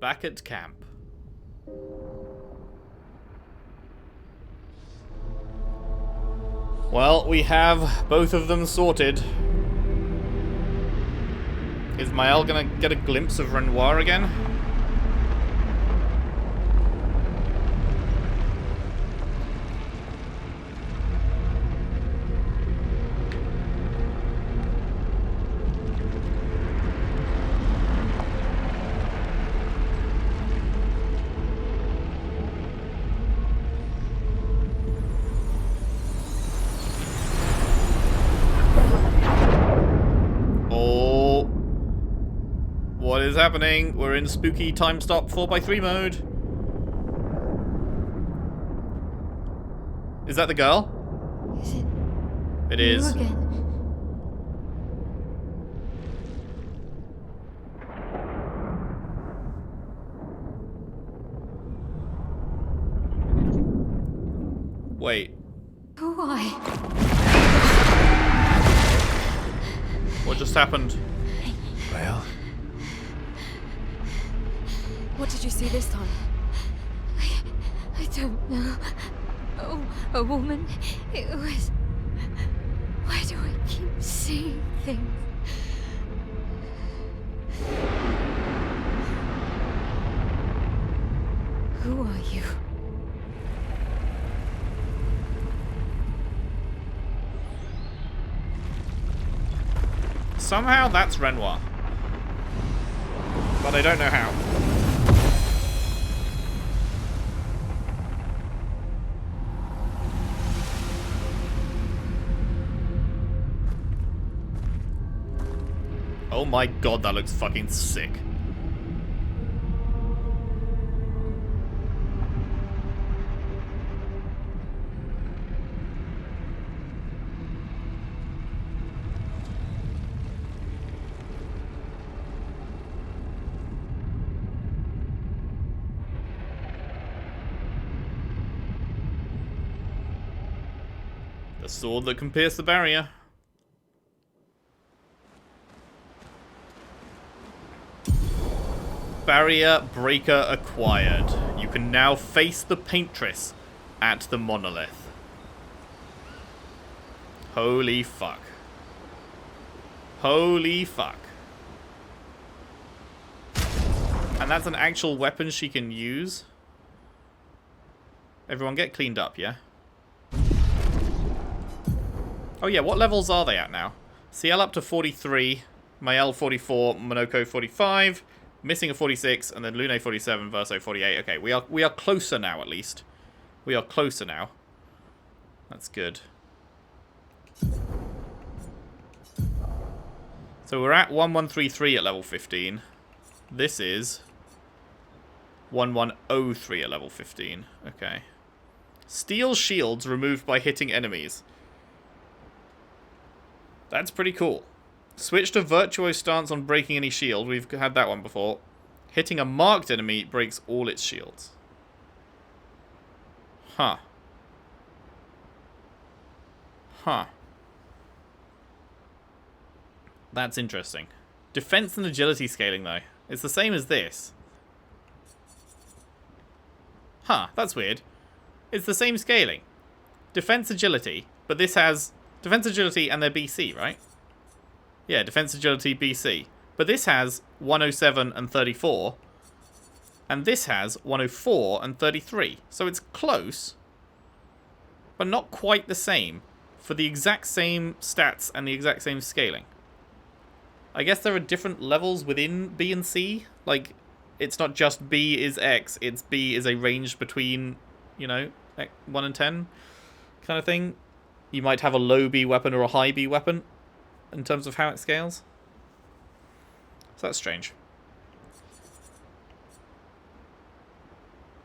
Back at camp. Well, we have both of them sorted. Is Maelle gonna get a glimpse of Renoir again? What is happening? We're in spooky time stop 4x3 mode. Is that the girl? Is it? It is. You again? Wait. Why? What just happened? Maelle? What did you see this time? I don't know. Oh, a woman. It was... Why do I keep seeing things? Who are you? Somehow that's Renoir. But I don't know how. Oh my god, that looks fucking sick. The sword that can pierce the barrier. Barrier breaker acquired. You can now face the Paintress at the Monolith. Holy fuck. Holy fuck. And that's an actual weapon she can use. Everyone get cleaned up, yeah? Oh yeah, what levels are they at now? Sciel up to 43, Maelle 44, Monoco 45, missing a 46, and then Lune 47, Verso 48. Okay, we are closer now at least. We are closer now. That's good. So we're at 1133 at level 15. This is 1103 at level 15. Okay. Steel shields removed by hitting enemies. That's pretty cool. Switch to virtuoso stance on breaking any shield. We've had that one before. Hitting a marked enemy breaks all its shields. Huh. Huh. That's interesting. Defense and agility scaling, though. It's the same as this. Huh, that's weird. It's the same scaling. Defense agility, but this has... Defense agility and their BC, right? Yeah, defense agility BC. But this has 107 and 34. And this has 104 and 33. So it's close. But not quite the same. For the exact same stats and the exact same scaling. I guess there are different levels within B and C. Like, it's not just B is X. It's B is a range between, you know, 1 and 10 kind of thing. You might have a low B weapon or a high B weapon in terms of how it scales. So that's strange.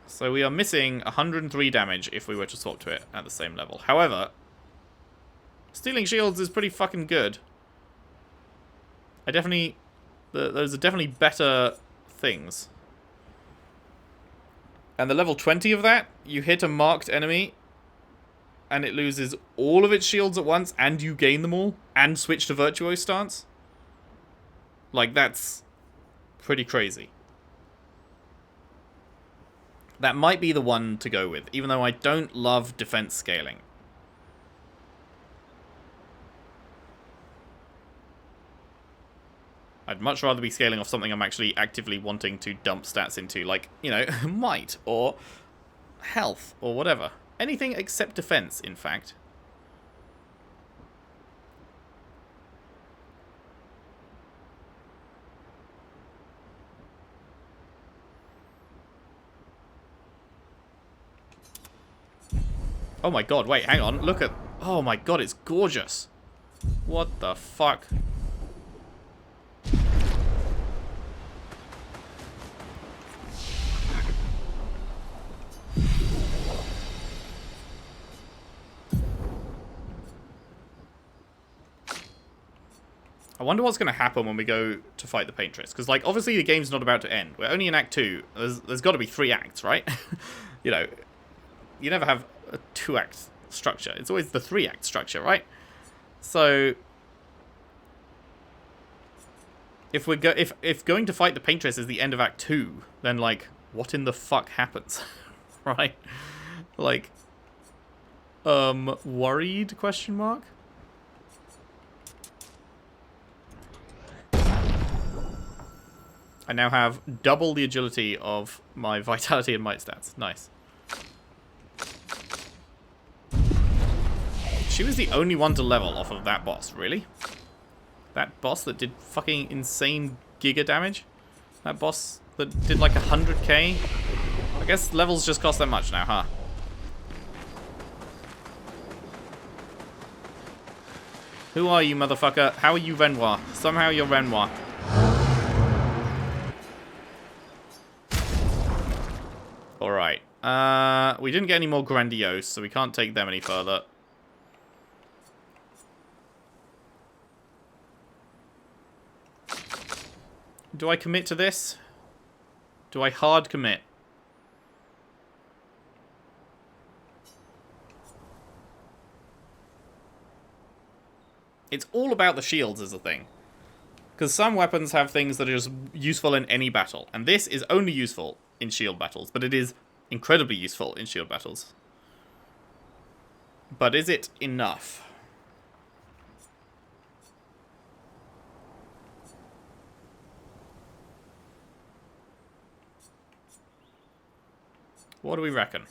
So we are missing 103 damage if we were to swap to it at the same level. However, stealing shields is pretty fucking good. Those are definitely better things. And the level 20 of that, you hit a marked enemy and it loses all of its shields at once, and you gain them all, and switch to virtuoso stance. Like, that's pretty crazy. That might be the one to go with, even though I don't love defense scaling. I'd much rather be scaling off something I'm actually actively wanting to dump stats into, like, you know, might, or health, or whatever. Anything except defense, in fact. Oh my god, wait, hang on, look at... Oh my god, it's gorgeous. What the fuck? I wonder what's going to happen when we go to fight the Paintress. Because, like, obviously the game's not about to end. We're only in Act 2. There's got to be 3 acts, right? You know, you never have a 2-act structure. It's always the 3-act structure, right? So, if going to fight the Paintress is the end of Act 2, then, like, what in the fuck happens? Right? Like, worried, question mark? I now have double the agility of my vitality and might stats. Nice. She was the only one to level off of that boss, really? That boss that did fucking insane giga damage? That boss that did like 100k? I guess levels just cost that much now, huh? Who are you, motherfucker? How are you Renoir? Somehow you're Renoir. Alright. We didn't get any more grandiose, so we can't take them any further. Do I commit to this? Do I hard commit? It's all about the shields as a thing. Because some weapons have things that are just useful in any battle. And this is only useful in shield battles. But it is incredibly useful in shield battles. But is it enough? What do we reckon?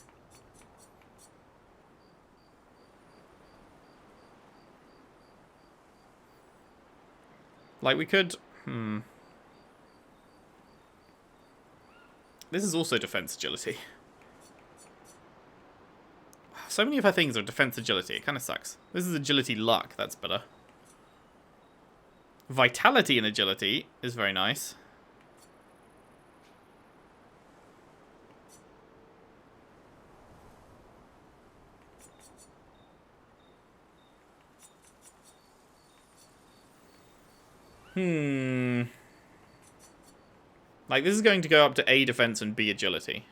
Like, we could... This is also defense agility. So many of her things are defense agility. It kind of sucks. This is agility luck. That's better. Vitality and agility is very nice. Like, this is going to go up to A defense and B agility.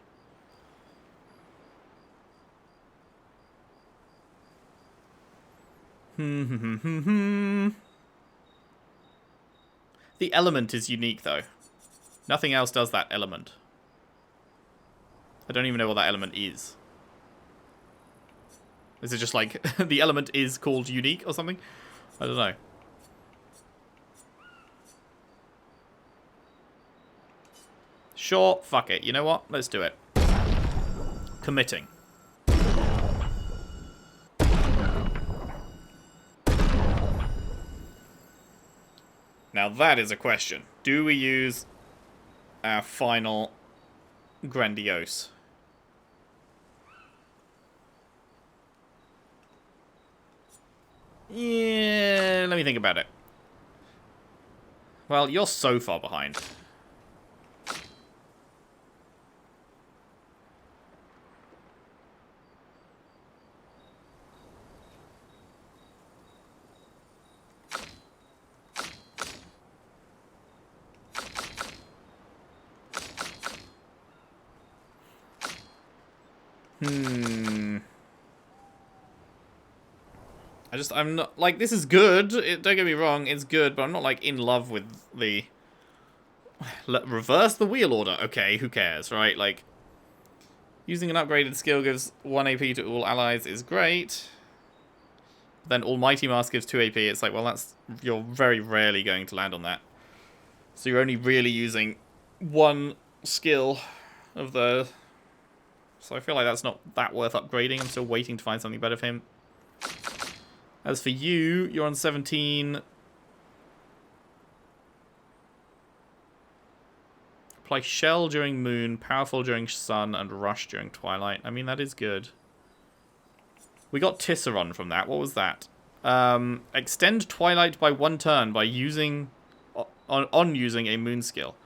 The element is unique, though. Nothing else does that element. I don't even know what that element is. Is it just like, the element is called unique or something? I don't know. Sure, fuck it. You know what? Let's do it. Committing. Now that is a question. Do we use our final grandiose? Yeah, let me think about it. Well, you're so far behind. I'm not, like, this is good. Don't get me wrong, it's good, but I'm not, like, in love with the... Reverse the wheel order. Okay, who cares, right? Like, Using an upgraded skill gives 1 AP to all allies is great. Then Almighty Mask gives 2 AP. It's like, well, that's... You're very rarely going to land on that. So you're only really using one skill of the... So I feel like that's not that worth upgrading. I'm still waiting to find something better for him. As for you, you're on 17. Apply Shell during Moon, Powerful during Sun, and Rush during Twilight. I mean, that is good. We got Tisserand from that. What was that? Extend Twilight by 1 turn by using... On using a Moon skill.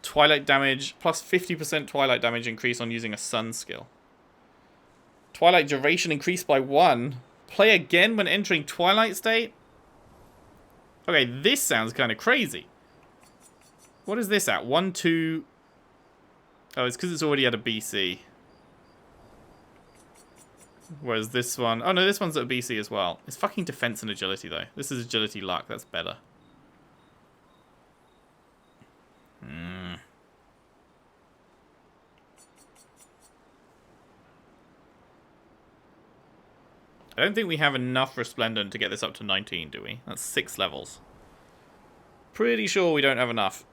Twilight damage, plus 50% Twilight damage increase on using a Sun skill. Twilight duration increased by 1. Play again when entering Twilight state? Okay, this sounds kind of crazy. What is this at? 1, 2... Oh, it's because it's already at a BC. Whereas this one... Oh, no, this one's at a BC as well. It's fucking defense and agility, though. This is agility luck. That's better. I don't think we have enough Resplendent to get this up to 19, do we? That's 6 levels. Pretty sure we don't have enough.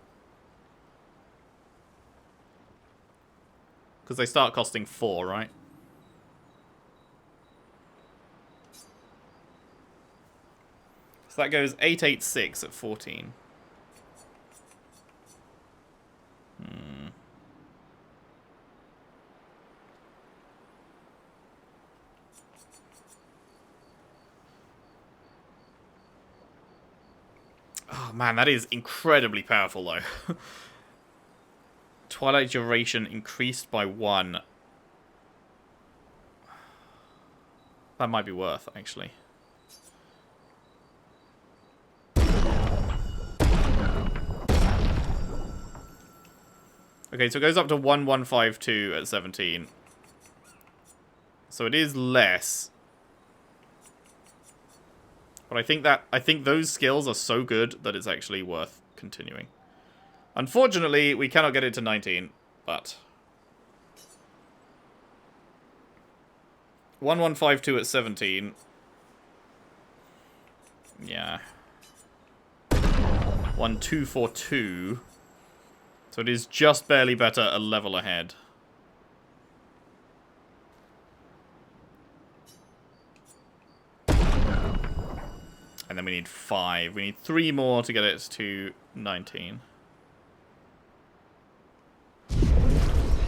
Because they start costing 4, right? So that goes 886 at 14. Oh man, that is incredibly powerful though. Twilight duration increased by 1. That might be worth, actually. Okay, so it goes up to 1152 at 17. So it is less. But I think those skills are so good that it's actually worth continuing. Unfortunately, we cannot get it to 19, but 1152 at 17. Yeah. 1242. So it is just barely better, a level ahead. And then we need 5. We need 3 more to get it to 19.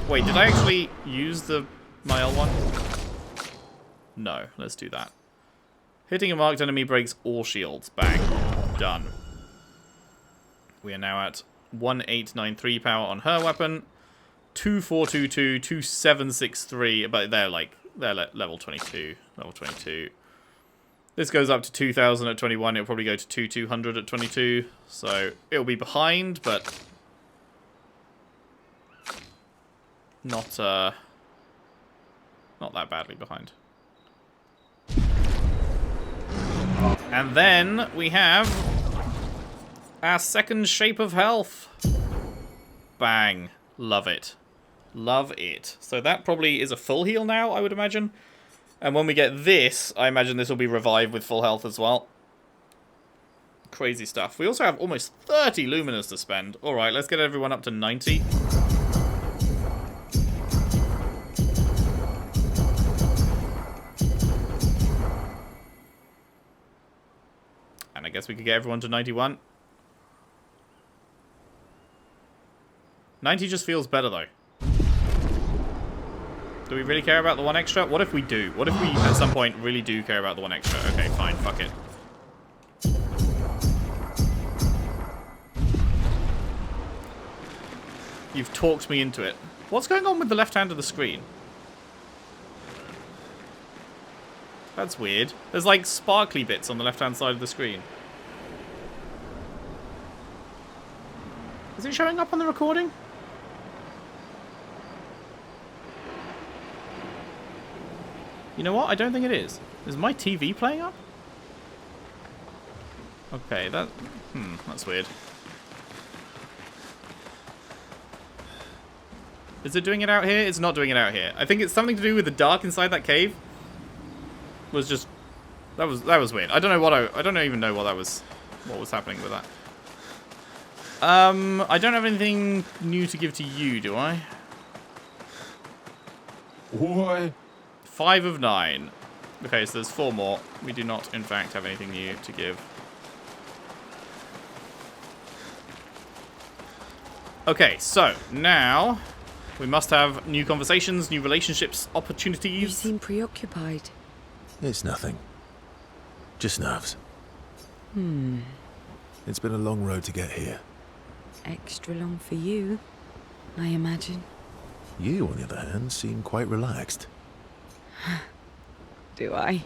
Wait, did I actually use the Maelle one? No, let's do that. Hitting a marked enemy breaks all shields. Bang. Done. We are now at 1893 power on her weapon. 2422, 2763, but they're level 22. Level 22. This goes up to 2000 at 21. It'll probably go to 2200 at 22. So it'll be behind, but not that badly behind. And then we have our second shape of health. Bang. Love it. Love it. So that probably is a full heal now, I would imagine. And when we get this, I imagine this will be revived with full health as well. Crazy stuff. We also have almost 30 Luminous to spend. Alright, let's get everyone up to 90. And I guess we could get everyone to 91. 90 just feels better, though. Do we really care about the 1 extra? What if we do? What if we, at some point, really do care about the 1 extra? Okay, fine, fuck it. You've talked me into it. What's going on with the left hand of the screen? That's weird. There's like sparkly bits on the left hand side of the screen. Is it showing up on the recording? You know what? I don't think it is. Is my TV playing up? Okay, that's weird. Is it doing it out here? It's not doing it out here. I think it's something to do with the dark inside that cave. Was just that was weird. I don't know what I don't even know what was happening with that. I don't have anything new to give to you, do I? What? 5 of 9. Okay, so there's 4 more. We do not, in fact, have anything new to give. Okay, so now we must have new conversations, new relationships, opportunities. You seem preoccupied. It's nothing. Just nerves. It's been a long road to get here. Extra long for you, I imagine. You, on the other hand, seem quite relaxed. Do I?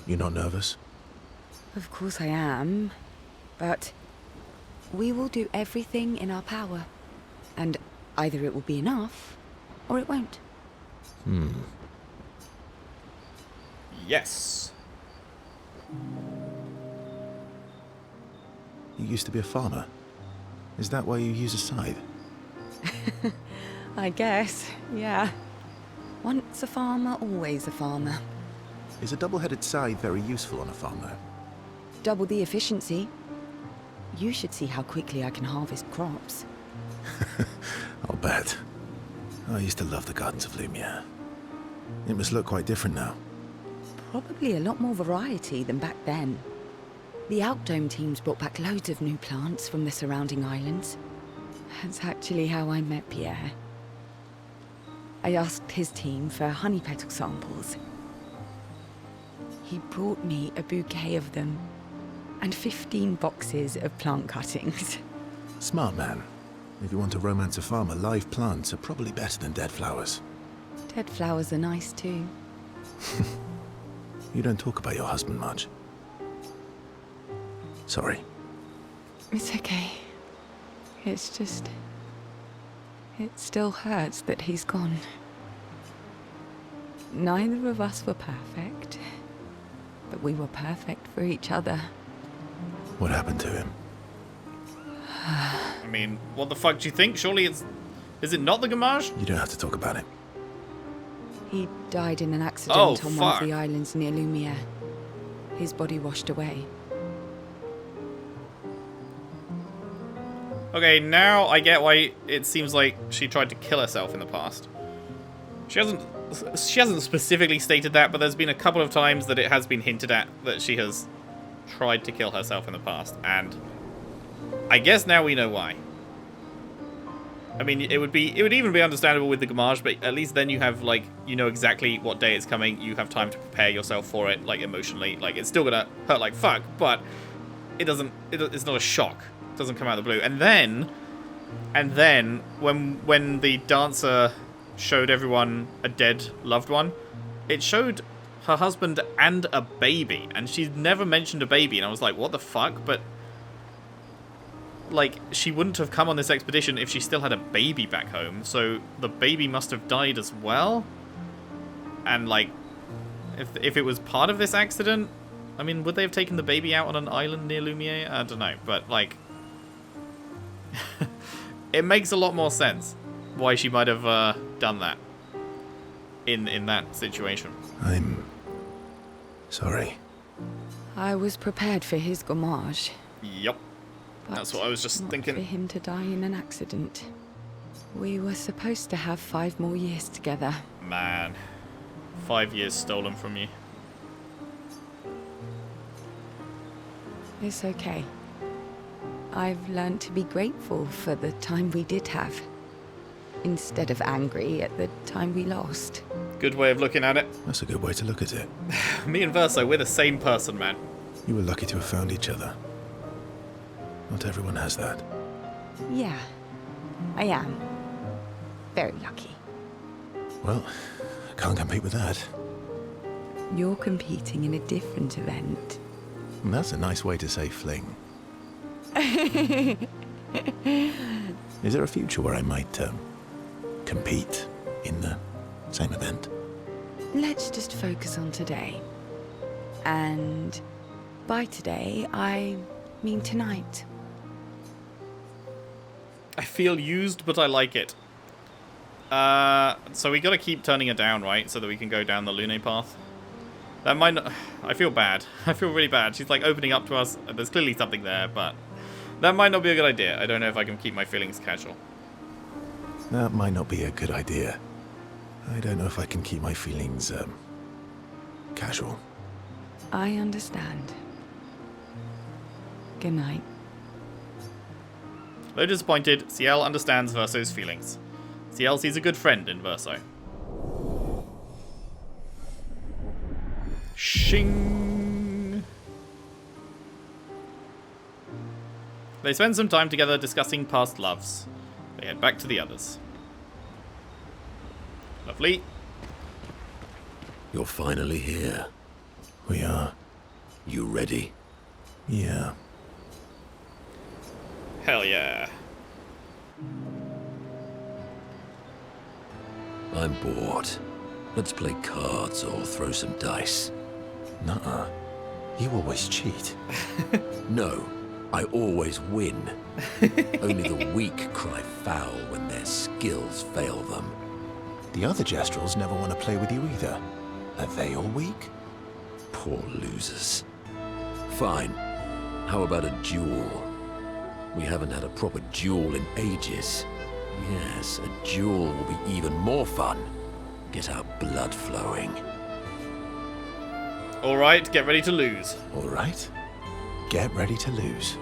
You're not nervous? Of course I am. But we will do everything in our power. And either it will be enough, or it won't. Yes. You used to be a farmer. Is that why you use a scythe? I guess, yeah. Once a farmer, always a farmer. Is a double-headed scythe very useful on a farm, though? Double the efficiency. You should see how quickly I can harvest crops. I'll bet. I used to love the gardens of Lumiere. It must look quite different now. Probably a lot more variety than back then. The Outdome teams brought back loads of new plants from the surrounding islands. That's actually how I met Pierre. I asked his team for honey petal samples. He brought me a bouquet of them, and 15 boxes of plant cuttings. Smart man. If you want to romance a farmer, live plants are probably better than dead flowers. Dead flowers are nice too. You don't talk about your husband much. Sorry. It's okay. It's just... it still hurts that he's gone. Neither of us were perfect, but we were perfect for each other. What happened to him? I mean, what the fuck do you think? Surely it's... Is it not the Gamage? You don't have to talk about it. He died in an accident on one of the islands near Lumiere. His body washed away. Okay, now I get why it seems like she tried to kill herself in the past. She hasn't specifically stated that, but there's been a couple of times that it has been hinted at that she has tried to kill herself in the past, and I guess now we know why. I mean, it would even be understandable with the Gamage, but at least then you have, like, you know exactly what day it's coming. You have time to prepare yourself for it, like, emotionally. Like, it's still gonna hurt like fuck, but it's not a shock. It doesn't come out of the blue. And then when the dancer showed everyone a dead loved one, it showed her husband and a baby, and she'd never mentioned a baby, and I was like, what the fuck? But like, she wouldn't have come on this expedition if she still had a baby back home, so the baby must have died as well. And like, if it was part of this accident, I mean, would they have taken the baby out on an island near Lumiere? I don't know, but like, it makes a lot more sense why she might have done that in that situation. I'm sorry. I was prepared for his Gamage. Yep. That's what I was just not thinking. For him to die in an accident. We were supposed to have 5 more years together. Man, 5 years stolen from you. It's okay. I've learned to be grateful for the time we did have, instead of angry at the time we lost. Good way of looking at it. That's a good way to look at it. Me and Verso, we're the same person, man. You were lucky to have found each other. Not everyone has that. Yeah, I am. Very lucky. Well, I can't compete with that. You're competing in a different event. That's a nice way to say fling. Is there a future where I might compete in the same event? Let's just focus on today. And by today, I mean tonight. I feel used, but I like it. So we gotta keep turning her down, right? So that we can go down the Lune path. That might not... I feel bad. I feel really bad. She's like opening up to us. There's clearly something there, but... That might not be a good idea. I don't know if I can keep my feelings casual. That might not be a good idea. I don't know if I can keep my feelings, casual. I understand. Good night. Though disappointed, Sciel understands Verso's feelings. Sciel sees a good friend in Verso. Shing! They spend some time together discussing past loves. They head back to the others. Lovely. You're finally here. We are. You ready? Yeah. Hell yeah. I'm bored. Let's play cards or throw some dice. Nuh-uh. You always cheat. No, I always win. Only the weak cry foul when their skills fail them. The other Jestrels never want to play with you either. Are they all weak? Poor losers. Fine. How about a duel? We haven't had a proper duel in ages. Yes, a duel will be even more fun. Get our blood flowing. Alright, get ready to lose. All right. Get ready to lose.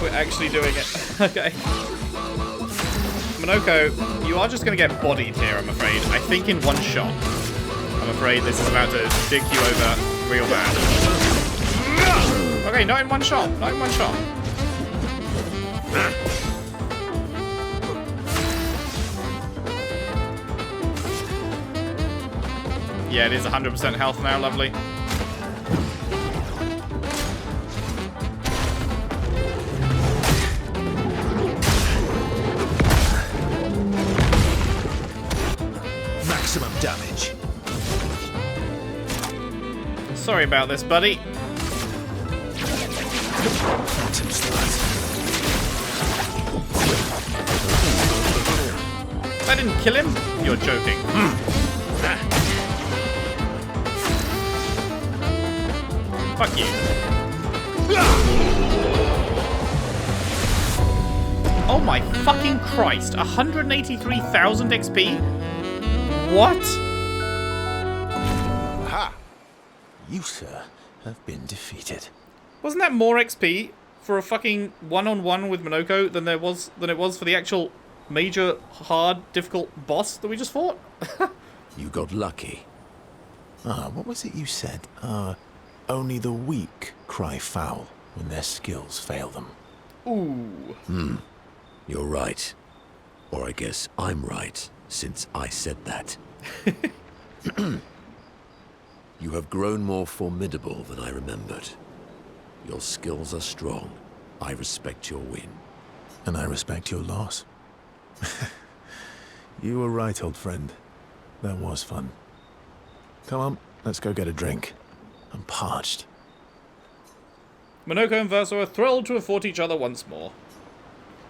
We're actually doing it. Okay. Monoco, you are just going to get bodied here, I'm afraid. I think in one shot. I'm afraid this is about to dick you over real bad. Okay, not in one shot. Not in one shot. Yeah, it is 100% health now, lovely. Maximum damage. Sorry about this, buddy. Phantom Slut. That didn't kill him? You're joking. Fuck you. Oh my fucking Christ. 183,000 XP? What? Aha! You, sir, have been defeated. Wasn't that more XP for a fucking one-on-one with Monoco than it was for the actual major, hard, difficult boss that we just fought? You got lucky. What was it you said? Only the weak cry foul when their skills fail them. Ooh. You're right. Or I guess I'm right, since I said that. You have grown more formidable than I remembered. Your skills are strong. I respect your win. And I respect your loss. You were right, old friend. That was fun. Come on, let's go get a drink. I'm parched. Monoco and Verso are thrilled to have fought each other once more.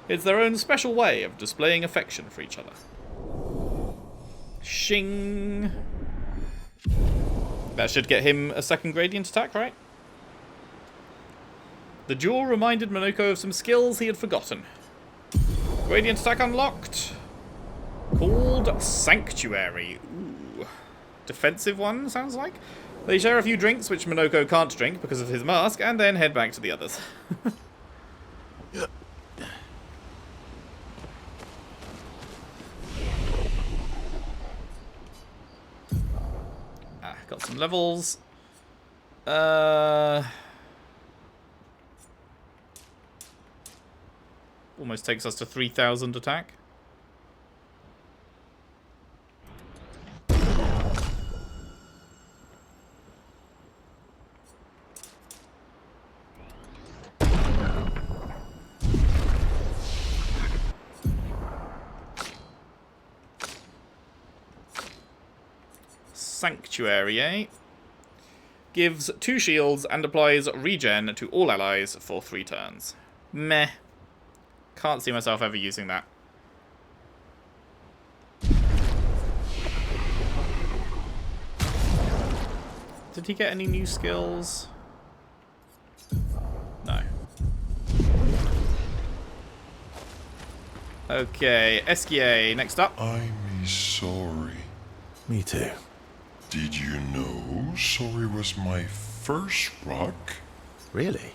It's their own special way of displaying affection for each other. Shing. That should get him a second gradient attack, right? The duel reminded Monoco of some skills he had forgotten. Gradient attack unlocked. Called Sanctuary. Ooh. Defensive one, sounds like. They share a few drinks, which Monoco can't drink because of his mask, and then head back to the others. Got some levels. Almost takes us to 3,000 attack. Sanctuary, eh? Gives 2 shields and applies regen to all allies for 3 turns. Meh. Can't see myself ever using that. Did he get any new skills? No. Okay, Esquie, next up. I'm sorry. Me too. Did you know sorry was my first rock? Really?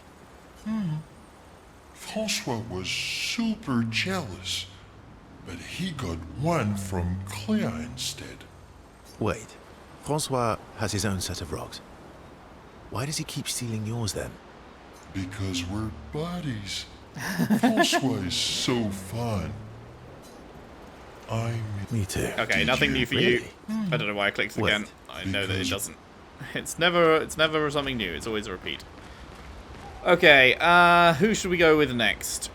Francois was super jealous, but he got one from Claire instead. Wait. Francois has his own set of rocks. Why does he keep stealing yours then? Because we're buddies. Francois is so fun. Me too. Okay, Did nothing you new for really? you. I don't know why I clicked Wait, again. I know that it because- doesn't. It's never something new. It's always a repeat. Okay, who should we go with next?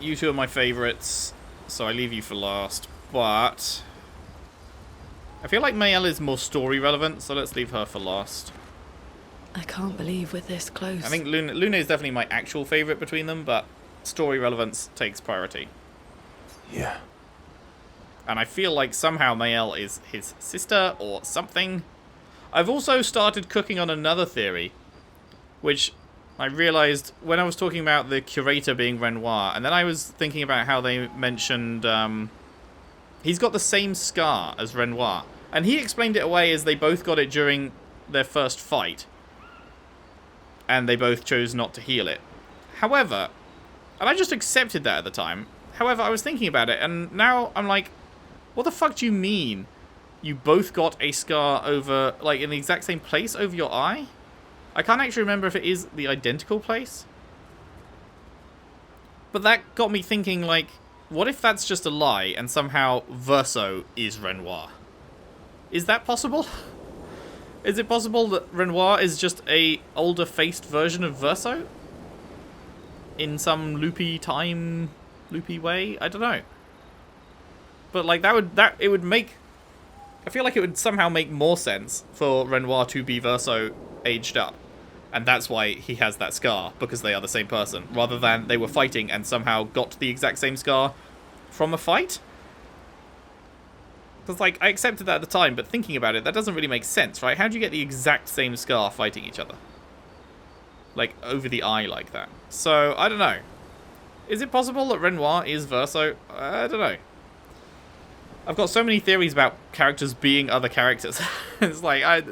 You two are my favourites, so I leave you for last. But I feel like Maelle is more story relevant, so let's leave her for last. I can't believe we're this close. I think Lune is definitely my actual favourite between them, but story relevance takes priority. Yeah. And I feel like somehow Maelle is his sister or something. I've also started cooking on another theory, which I realised when I was talking about the curator being Renoir, and then I was thinking about how they mentioned he's got the same scar as Renoir. And he explained it away as they both got it during their first fight. And they both chose not to heal it. However, and I just accepted that at the time. However, I was thinking about it, and now I'm like, what the fuck do you mean? You both got a scar over, like, in the exact same place over your eye? I can't actually remember if it is the identical place. But that got me thinking, like, what if that's just a lie, and somehow Verso is Renoir? Is that possible? Is it possible that Renoir is just a older faced version of Verso? In some loopy way? I don't know. But like it would make, I feel like it would somehow make more sense for Renoir to be Verso aged up. And that's why he has that scar, because they are the same person, rather than they were fighting and somehow got the exact same scar from a fight. Because, like, I accepted that at the time, but thinking about it, that doesn't really make sense, right? How do you get the exact same scar fighting each other? Like, over the eye like that. So, I don't know. Is it possible that Renoir is Verso? I don't know. I've got so many theories about characters being other characters. It's like, at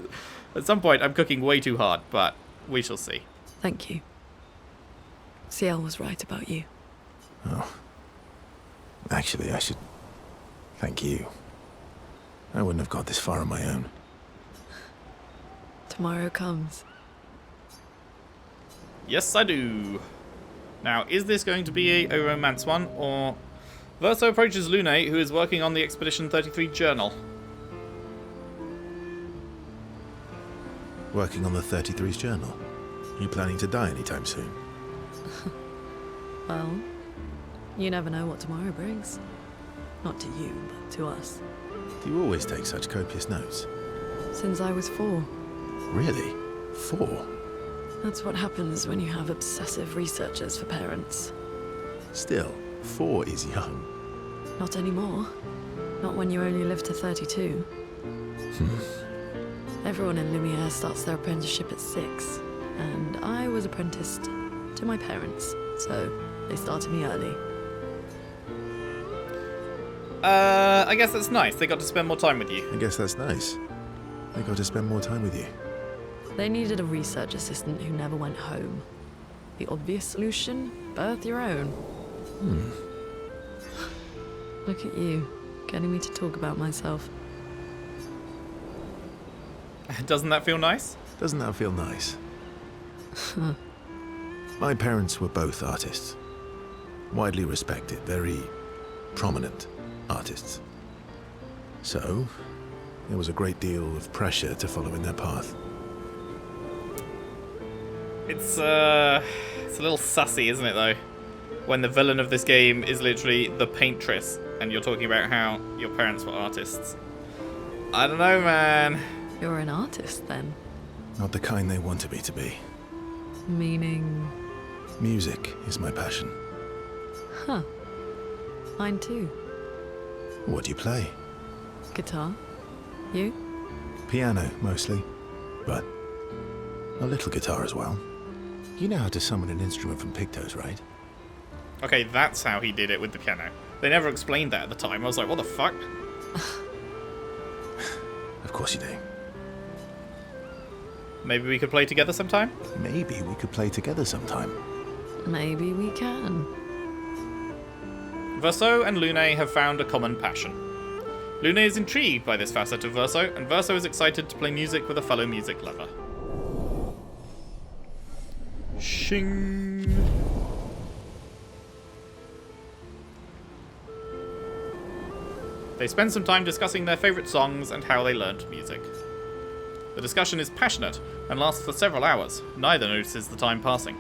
some point, I'm cooking way too hard, but we shall see. Thank you. Sciel was right about you. Oh. Actually, I should thank you. I wouldn't have got this far on my own. Tomorrow comes. Yes, I do. Now, is this going to be a romance one, or... Verso approaches Lune, who is working on the Expedition 33 journal. Working on the 33's journal. Are you planning to die anytime soon? Well, you never know what tomorrow brings. Not to you, but to us. Do you always take such copious notes? Since I was 4. Really? 4? That's what happens when you have obsessive researchers for parents. Still, 4 is young. Not anymore. Not when you only live to 32. Everyone in Lumiere starts their apprenticeship at 6. And I was apprenticed to my parents, so they started me early. I guess that's nice. They got to spend more time with you. I guess that's nice. I got to spend more time with you. They needed a research assistant who never went home. The obvious solution? Birth your own. Look at you, getting me to talk about myself. Doesn't that feel nice? Doesn't that feel nice? My parents were both artists. Widely respected, very prominent artists. So, there was a great deal of pressure to follow in their path. It's a little sussy, isn't it, though? When the villain of this game is literally the Paintress, and you're talking about how your parents were artists. I don't know, man. You're an artist, then? Not the kind they wanted me to be. Meaning... Music is my passion. Huh. Mine too. What do you play? Guitar. You? Piano, mostly. But a little guitar as well. You know how to summon an instrument from Pictos, right? Okay, that's how he did it with the piano. They never explained that at the time. I was like, what the fuck? Of course you do. Maybe we could play together sometime? Maybe we could play together sometime. Maybe we can. Verso and Lune have found a common passion. Lune is intrigued by this facet of Verso, and Verso is excited to play music with a fellow music lover. Shing! They spend some time discussing their favourite songs and how they learnt music. The discussion is passionate and lasts for several hours. Neither notices the time passing.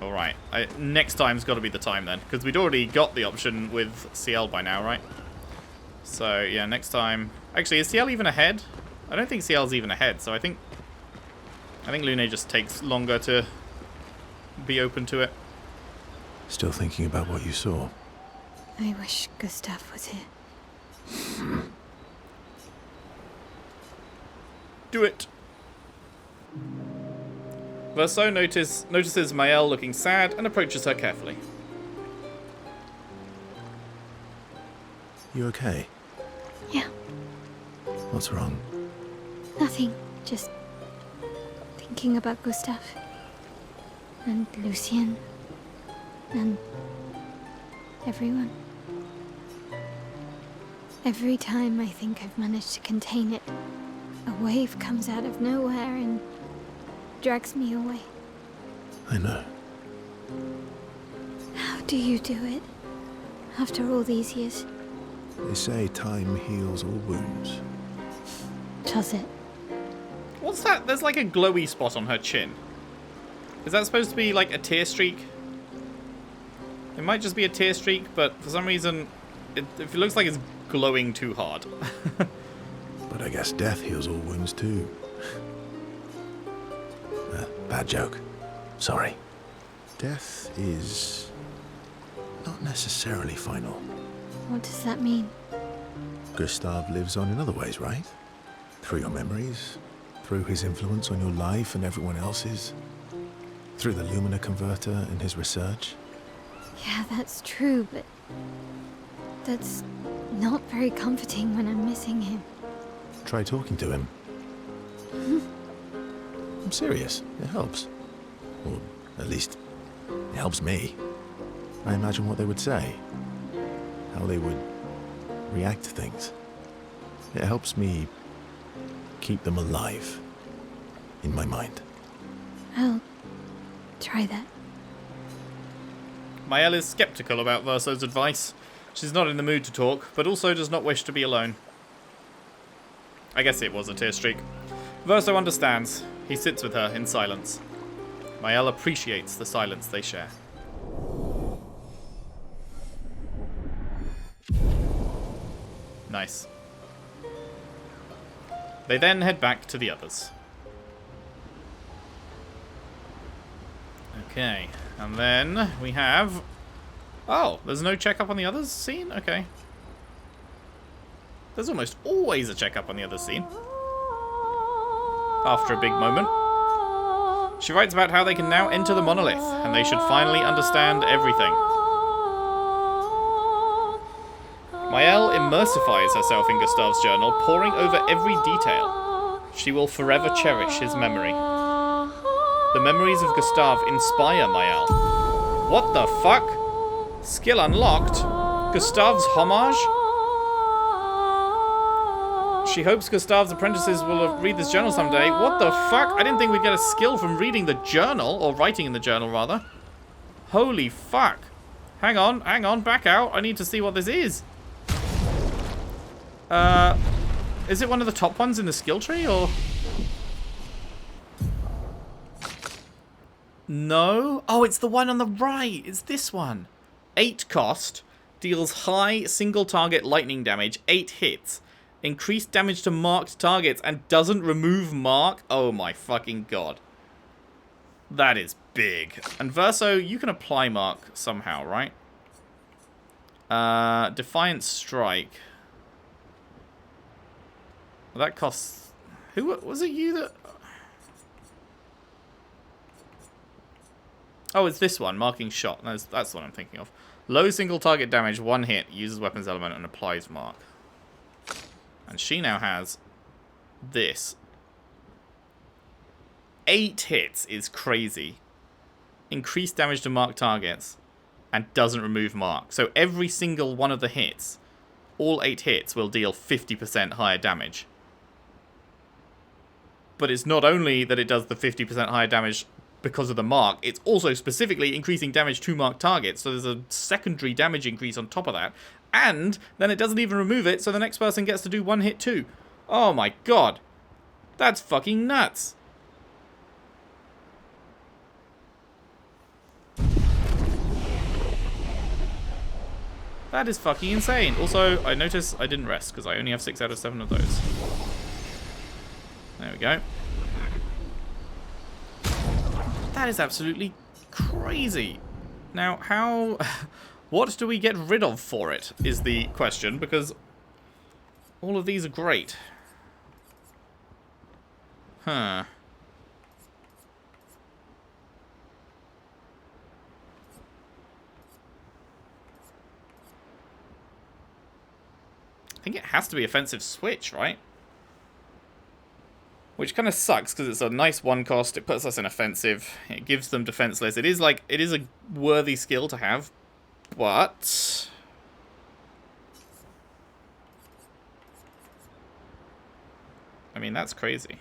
Alright, next time's got to be the time then, because we'd already got the option with Sciel by now, right? So, yeah, next time... Actually, is Sciel even ahead? I don't think Sciel's even ahead, so I think Lune just takes longer to be open to it. Still thinking about what you saw? I wish Gustave was here. Do it! Verso notices Maelle looking sad and approaches her carefully. You okay? Yeah, What's wrong? nothing. Just thinking about Gustave. And Lucien. And everyone. Every time I think I've managed to contain it, a wave comes out of nowhere and drags me away. I know. How do you do it? After all these years? They say time heals all wounds. Does it? What's that? There's like a glowy spot on her chin. Is that supposed to be like a tear streak? It might just be a tear streak, but for some reason it looks like it's glowing too hard. But I guess death heals all wounds too. Bad joke. Sorry. Death is not necessarily final. What does that mean? Gustave lives on in other ways, right? Through your memories, through his influence on your life and everyone else's, through the Lumina converter and his research. Yeah, that's true, but that's not very comforting when I'm missing him. Try talking to him. I'm serious. It helps. Or at least, it helps me. I imagine what they would say. How they would react to things. It helps me keep them alive in my mind. I'll try that. Maelle is skeptical about Verso's advice. She's not in the mood to talk, but also does not wish to be alone. I guess it was a tear streak. Verso understands. He sits with her in silence. Maelle appreciates the silence they share. Nice. They then head back to the others. Okay, and then we have... Oh, there's no checkup on the others scene? Okay. There's almost always a checkup on the other scene. After a big moment. She writes about how they can now enter the Monolith, and they should finally understand everything. Maelle immersifies herself in Gustave's journal, poring over every detail. She will forever cherish his memory. The memories of Gustave inspire Maelle. What the fuck? Skill unlocked? Gustave's homage? She hopes Gustave's apprentices will read this journal someday. What the fuck? I didn't think we'd get a skill from reading the journal, or writing in the journal, rather. Holy fuck. Hang on, back out. I need to see what this is. Is it one of the top ones in the skill tree, or...? No? Oh, it's the one on the right. It's this one. 8 cost. Deals high single target lightning damage. 8 hits. Increased damage to marked targets and doesn't remove mark. Oh my fucking god. That is big. And Verso, you can apply mark somehow, right? Defiant Strike. Well, that costs... Who was it? You that... Oh, it's this one. Marking shot. That's the one I'm thinking of. Low single target damage, 1 hit, uses weapons element and applies mark. And she now has this. 8 hits is crazy. Increased damage to marked targets and doesn't remove mark. So every single one of the hits, all 8 hits, will deal 50% higher damage. But it's not only that it does the 50% higher damage because of the mark, it's also specifically increasing damage to marked targets. So there's a secondary damage increase on top of that. And then it doesn't even remove it, so the next person gets to do 1 hit too. Oh my god. That's fucking nuts. That is fucking insane. Also, I notice I didn't rest because I only have 6 out of 7 of those. There we go. That is absolutely crazy. Now, how... What do we get rid of for it, is the question, because all of these are great. Huh. I think it has to be offensive switch, right? Which kind of sucks because it's a nice 1 cost. It puts us in offensive. It gives them defenseless. It is a worthy skill to have, but I mean, that's crazy.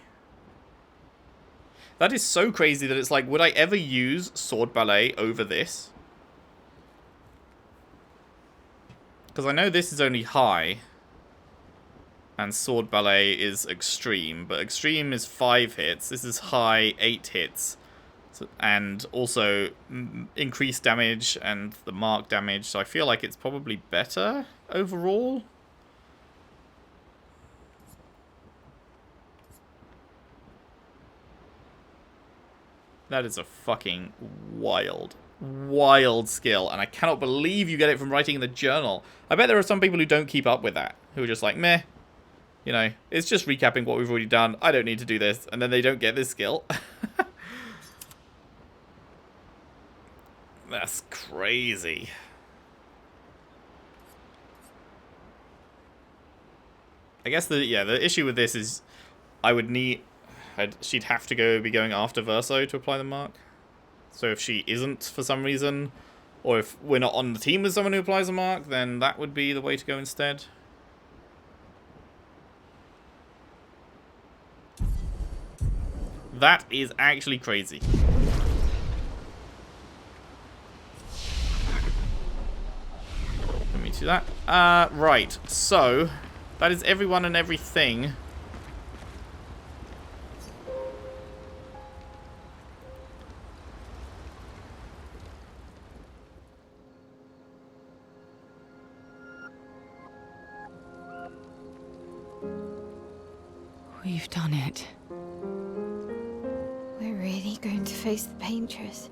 That is so crazy that it's like, would I ever use Sword Ballet over this? Because I know this is only high. And Sword Ballet is extreme, but extreme is 5 hits. This is high, 8 hits. So, and also increased damage and the mark damage. So I feel like it's probably better overall. That is a fucking wild skill. And I cannot believe you get it from writing in the journal. I bet there are some people who don't keep up with that. Who are just like, meh. You know, it's just recapping what we've already done. I don't need to do this. And then they don't get this skill. That's crazy. I guess the issue with this is she'd have to be going after Verso to apply the mark. So if she isn't for some reason, or if we're not on the team with someone who applies a mark, then that would be the way to go instead. That is actually crazy. Let me do that. Right. So, that is everyone and everything. We've done it. We're really going to face the Paintress.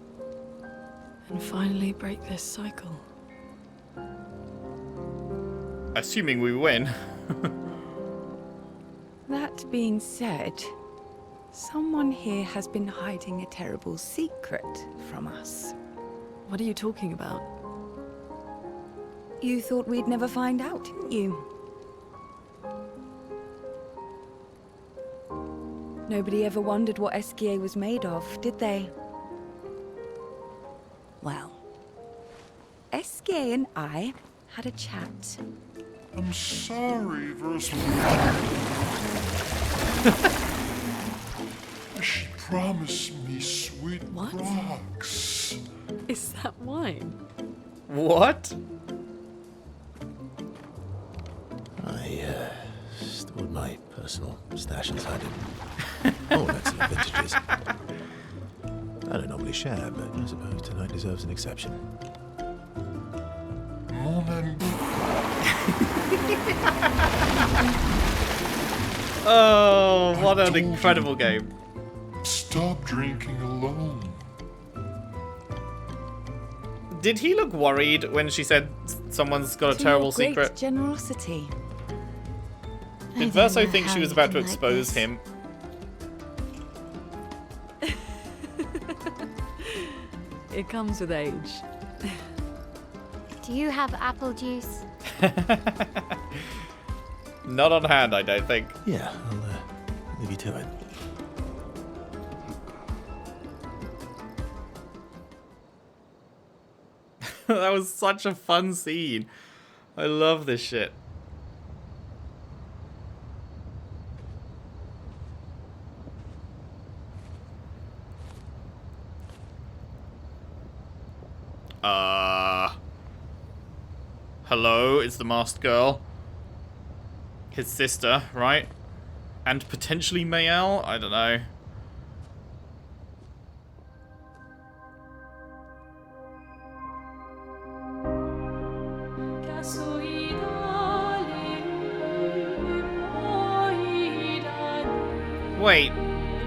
And finally break this cycle. Assuming we win. That being said, someone here has been hiding a terrible secret from us. What are you talking about? You thought we'd never find out, didn't you? Nobody ever wondered what Esquie was made of, did they? Well, Esquie and I had a chat. I'm sorry, Verso. She promised me sweet rocks. Is that wine? What? I stored my personal stash inside it. Oh, excellent vintages. I don't normally share, but I suppose tonight deserves an exception. Oh, what an incredible game. Stop drinking alone. Did he look worried when she said someone's got a To terrible your great secret? generosity. Did Verso think she was about to expose him? It comes with age. Do you have apple juice? Not on hand, I don't think. Yeah, I'll leave you to it. That was such a fun scene. I love this shit. Hello, it's the masked girl. His sister, right? And potentially Maelle? I don't know. Wait,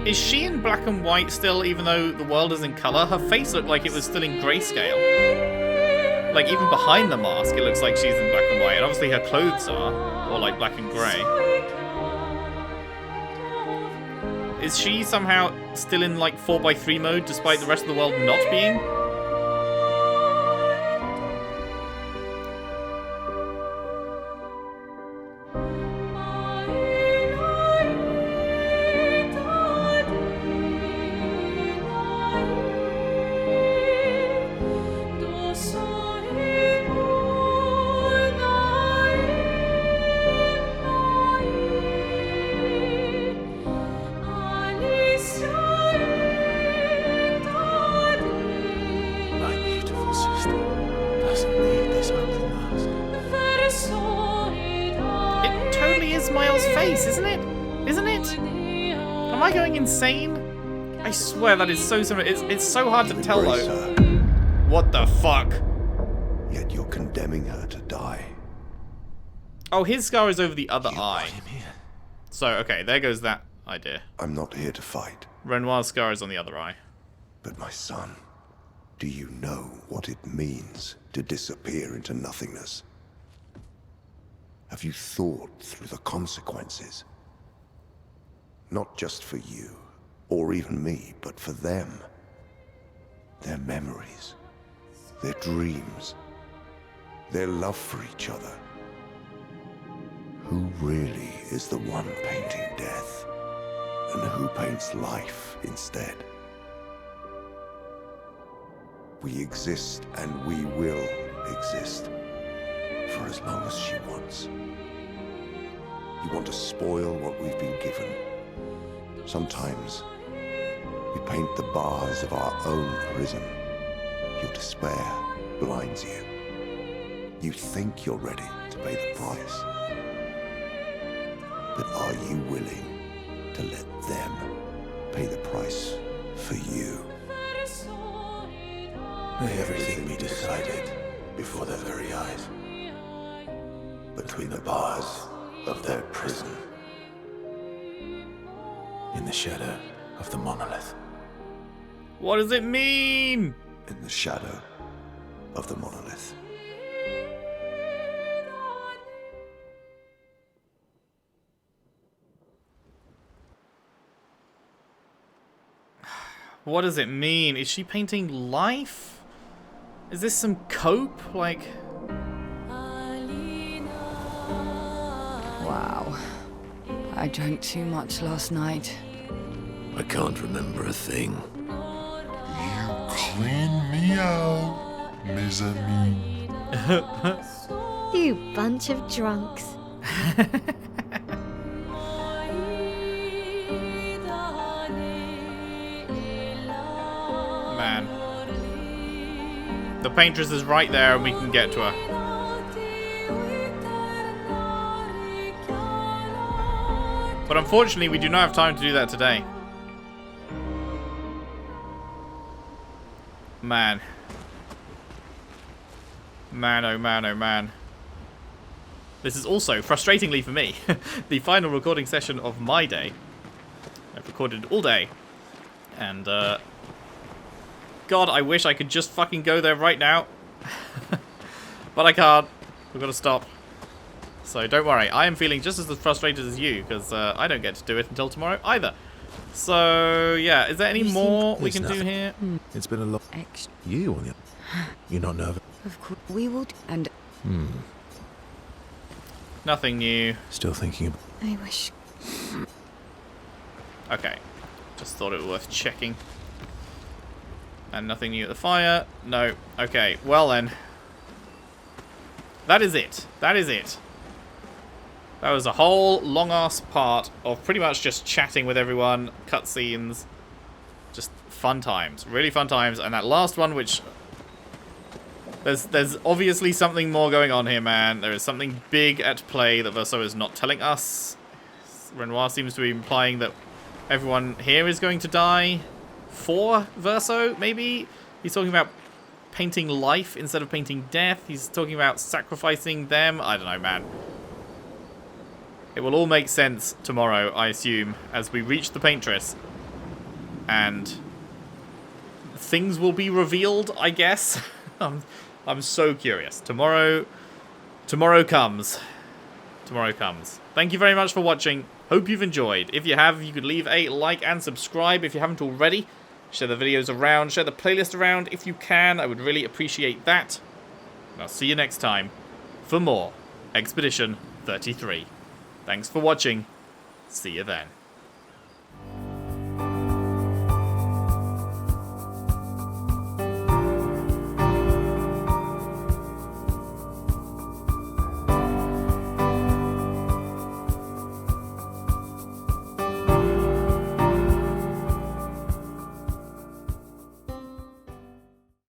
is she in black and white still, even though the world is in color? Her face looked like it was still in grayscale. Like, even behind the mask, it looks like she's in black and white. And obviously her clothes are, or like black and grey. Is she somehow still in like 4x3 mode, despite the rest of the world not being? Insane? I swear that is so similar. It's so hard to tell though. What the fuck? Yet you're condemning her to die. Oh, his scar is over the other eye. So, okay, there goes that idea. I'm not here to fight. Renoir's scar is on the other eye. But my son, do you know what it means to disappear into nothingness? Have you thought through the consequences? Not just for you, or even me, but for them. Their memories, their dreams, their love for each other. Who really is the one painting death, and who paints life instead? We exist, and we will exist, for as long as she wants. You want to spoil what we've been given. Sometimes, we paint the bars of our own prison. Your despair blinds you. You think you're ready to pay the price. But are you willing to let them pay the price for you? May everything be decided before their very eyes. Between the bars of their prison. In the shadow of the monolith. What does it mean? In the shadow of the monolith. What does it mean? Is she painting life? Is this some cope? Like... Wow. I drank too much last night. I can't remember a thing. You clean me out, mes amis. You bunch of drunks. Man. The Paintress is right there and we can get to her. But unfortunately, we do not have time to do that today. Man. Man, oh man, oh man. This is also, frustratingly for me, the final recording session of my day. I've recorded all day. And, God, I wish I could just fucking go there right now. But I can't. We've got to stop. So don't worry. I am feeling just as frustrated as you, because I don't get to do it until tomorrow either. So, yeah. Is there any more we can do here? It's been a lot. You on your... You're not nervous? Of course, we will. And Nothing new. Still thinking of... I wish. Okay. Just thought it was worth checking. And nothing new at the fire. No. Okay. Well then. That is it. That is it. That was a whole long-ass part of pretty much just chatting with everyone, cutscenes, just fun times. Really fun times. And that last one, which... There's obviously something more going on here, man. There is something big at play that Verso is not telling us. Renoir seems to be implying that everyone here is going to die for Verso, maybe? He's talking about painting life instead of painting death. He's talking about sacrificing them. I don't know, man. It will all make sense tomorrow, I assume, as we reach the Paintress. And things will be revealed, I guess. I'm so curious. Tomorrow comes. Tomorrow comes. Thank you very much for watching. Hope you've enjoyed. If you have, you could leave a like and subscribe if you haven't already. Share the videos around. Share the playlist around if you can. I would really appreciate that. And I'll see you next time for more Expedition 33. Thanks for watching. See you then.